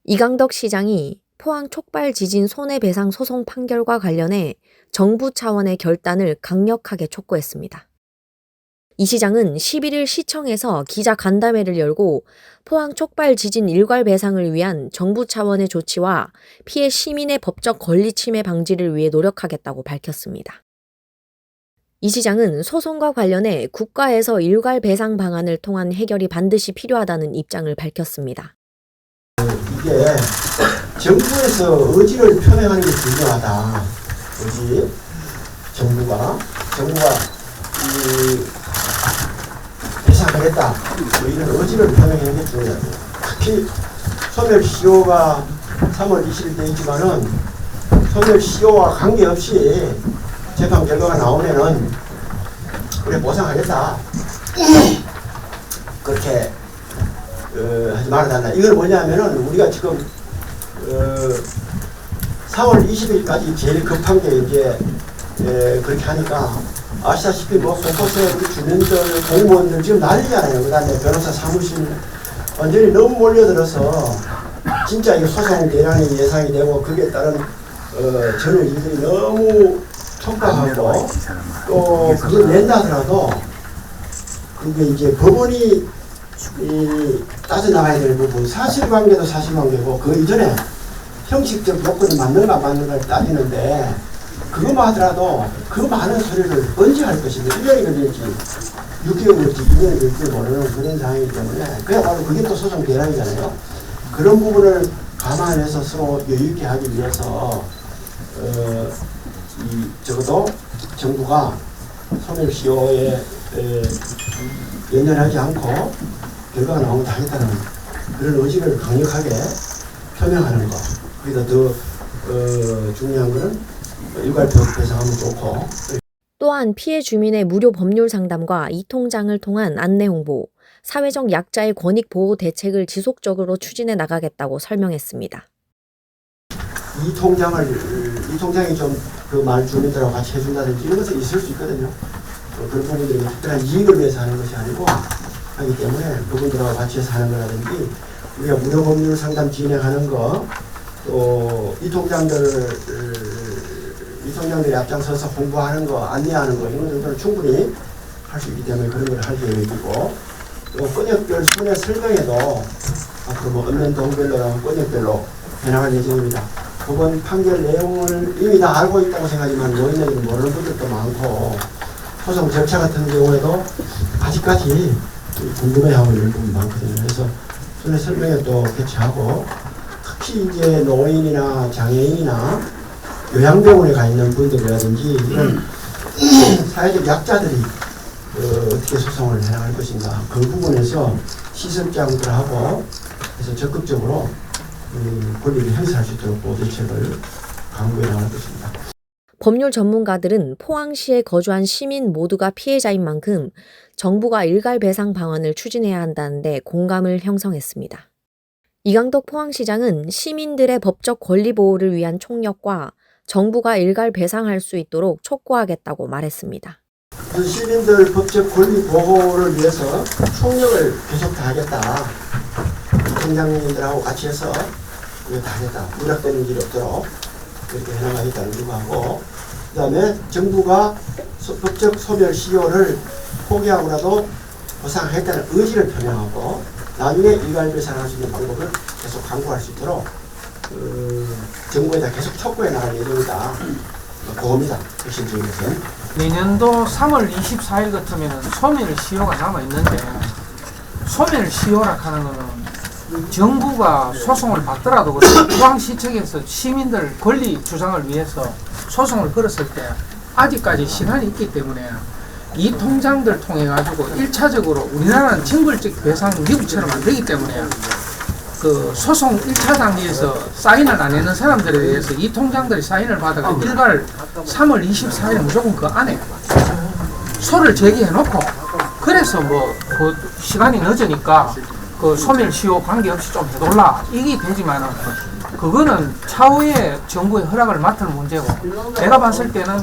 이강덕 시장이 포항 촉발 지진 손해배상 소송 판결과 관련해 정부 차원의 결단을 강력하게 촉구했습니다. 이 시장은 11일 시청에서 기자 간담회를 열고 포항 촉발 지진 일괄 배상을 위한 정부 차원의 조치와 피해 시민의 법적 권리 침해 방지를 위해 노력하겠다고 밝혔습니다. 이 시장은 소송과 관련해 국가에서 일괄 배상 방안을 통한 해결이 반드시 필요하다는 입장을 밝혔습니다. 이게 정부에서 의지를 표명하는 게 중요하다. 의지. 정부가 배상하겠다. 뭐 이런 의지를 표명하는 게 중요하다. 특히 소멸시효가 3월 20일 돼 있지만은 소멸시효와 관계없이 재판 결과가 나오면은 우리 보상하겠다. 그렇게 하지 말아달라. 이건 뭐냐면은 우리가 지금 4월 20일까지 제일 급한 게 이제 그렇게 하니까 아시다시피 뭐 곳곳에 우리 주민들 공무원들 지금 난리잖아요. 그다음에 변호사 사무실 완전히 너무 몰려들어서 진짜 이 소송 대란이 예상이 되고 거기에 따른 저는 이들이 너무 촉박하고 또 그걸 낸다 하더라도 그게 이제 법원이 따져나가야 될 부분, 사실관계도 사실관계고 그 이전에 형식적 요건이 맞는가 맞는가를 따지는데 그거만 하더라도 그 많은 소리를 언제 할 것인가 1년이 걸릴지 6개월 걸릴지 2년이 걸릴지 모르는 그런 상황이기 때문에 그야말로 그게 또 소송 대란이잖아요. 그런 부분을 감안해서 서로 여유있게 하기 위해서 적어도 정부가 소멸시효에 연연하지 않고 결과가 나오면 다 하겠다는 그런 의지를 강력하게 표명하는 것. 그래서 더 중요한 것은 일괄 배상하면 좋고. 또한 피해 주민의 무료 법률 상담과 이 통장을 통한 안내 홍보, 사회적 약자의 권익 보호 대책을 지속적으로 추진해 나가겠다고 설명했습니다. 이 통장이 좀 그 마을 주민들하고 같이 해준다든지 이런 것은 있을 수 있거든요. 그런 부분들이 특별한 이익을 위해서 하는 것이 아니고 하기 때문에 그분들하고 같이 해서 하는 거라든지 우리가 무료 법률 상담 진행하는 거 또 이 통장들이 앞장서서 홍보하는 거 안내하는 거 이런 정도는 충분히 할 수 있기 때문에 그런 걸 할 계획이고 또 권역별 손해 설명에도 앞으로 뭐 읍면 동별로랑 권역별로 해나갈 예정입니다. 법원 판결 내용을 이미 다 알고 있다고 생각하지만 노인들은 모르는 분들도 많고 소송 절차 같은 경우에도 아직까지 궁금해하고 있는 부분이 많거든요. 그래서 손해 설명회 또 개최하고 특히 이제 노인이나 장애인이나 요양병원에 가 있는 분들이라든지 이런 사회적 약자들이 어떻게 소송을 해나갈 것인가 그 부분에서 시설장들하고 그래서 적극적으로 권리를 행사할 수 있도록 대책을 강구해 나갈 것입니다. 법률 전문가들은 포항시에 거주한 시민 모두가 피해자인 만큼 정부가 일괄 배상 방안을 추진해야 한다는데 공감을 형성했습니다. 이강덕 포항시장은 시민들의 법적 권리 보호를 위한 총력과 정부가 일괄 배상할 수 있도록 촉구하겠다고 말했습니다. 시민들 법적 권리 보호를 위해서 총력을 계속 다하겠다. 총장님들하고 같이 해서 다 하겠다. 누락되는 일이 없도록 그렇게 해나가겠다는 거하고 그 다음에 정부가 법적 소멸시효를 포기하고라도 보상하겠다는 의지를 표명하고 나중에 일괄 배상할 수 있는 방법을 계속 강구할 수 있도록 정부에다 계속 촉구해 나갈 예정이다. 그겁니다. 핵심적인 것은. 내년도 3월 24일 같으면 소멸시효가 남아있는데 소멸시효라 하는 거는 정부가 소송을 받더라도 포항시 측에서 시민들 권리 주장을 위해서 소송을 걸었을 때 아직까지 시간이 있기 때문에 이 통장들 통해 가지고 1차적으로 우리나라는 징벌적 배상 미국처럼 안 되기 때문에 그 소송 1차 단계에서 사인을 안 했는 사람들에 대해서 이 통장들이 사인을 받아가 일괄 3월 24일 무조건 그 안에 소를 제기해 놓고 그래서 뭐 그 시간이 늦으니까 그 소멸시효 관계없이 좀 해달라 이게 되지만은 그 그거는 차후에 정부의 허락을 맡을 문제고, 내가 봤을 때는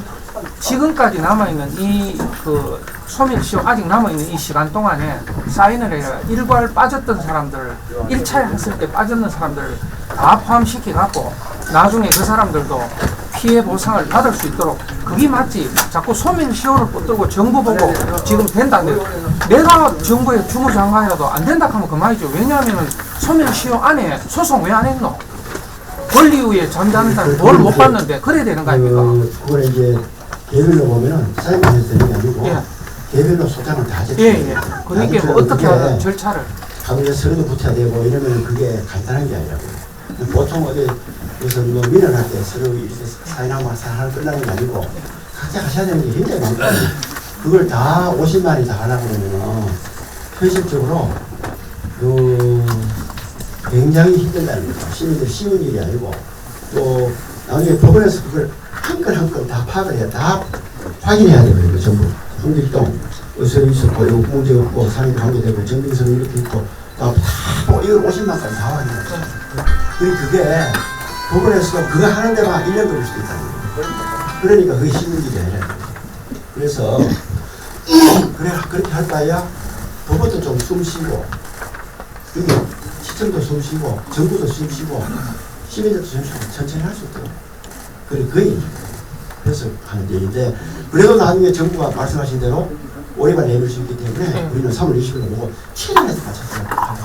지금까지 남아있는 이 그 소멸시효 아직 남아있는 이 시간 동안에 사인을 해라. 일괄 빠졌던 사람들, 1차에 했을 때 빠졌는 사람들 다 포함시켜갖고 나중에 그 사람들도 피해 보상을 받을 수 있도록, 그게 맞지. 자꾸 소멸시효를 붙들고 정부 보고 지금 된다는데, 내가 정부에 주무장관이라도 안 된다 하면 그만이죠. 왜냐하면 소멸시효 안에 소송 왜 안 했노? 권리위에 잠자는 뭘 못 받는데 그래야 되는 거 아닙니까? 그걸 이제 개별로 보면은 사인만 해서 되는 게 아니고 예. 개별로 소장을 다 제출해요. 예. 그러니까 뭐 어떻게 하는 절차를. 하루에 서류도 붙여야 되고 이러면 그게 간단한 게 아니라고요. 보통 어디 그래서 뭐 민원할 때 서류 이렇게 사인하고 사인하고 끝나는 게 아니고 각자 하셔야 되는 게 굉장히 많거든요. 그걸 다 50만이 다 하려고 그러면은 현실적으로 굉장히 힘들다는 거죠. 시민들 쉬운 일이 아니고, 또 나중에 법원에서 그걸 한 건 한 건 다 파악을 해야, 다 확인해야 되거든요. 전부 홍길동 의설이 있었고, 이거 문제 없고, 상위 관계되고, 정빙선 이렇게 있고, 다 보고 이걸 50만까지 다 확인해요. 그게 법원에서 그거 하는 데만 1년 걸릴 수도 있다는 거예요. 그러니까 그게 쉬운 일이 아니라. 그래서 그렇게 할 바에야 법원도 좀 숨 쉬고, 여기 시청도 숨 쉬고, 정부도 숨 쉬고, 시민들도 천천히 할 수 있도록. 그래서 하는 일인데, 그래도 나중에 정부가 말씀하신 대로 올해만 내밀 수 있기 때문에 우리는 3월 20일로 보고 최대한 맞춰서 하겠습니다.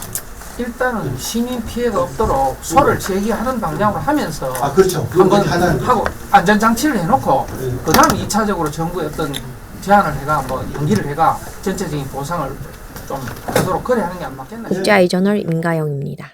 일단은 시민 피해가 없도록 소를 제기하는 방향으로 하면서 그렇죠. 한번 하나는 하고 안전장치를 해놓고 그 다음 2차적으로 정부의 어떤 제안을 해가 뭐 연기를 해가 전체적인 보상을 좀 하도록 그래 하는 게 안 맞겠나 싶어요. 국제아이저널 임가영입니다.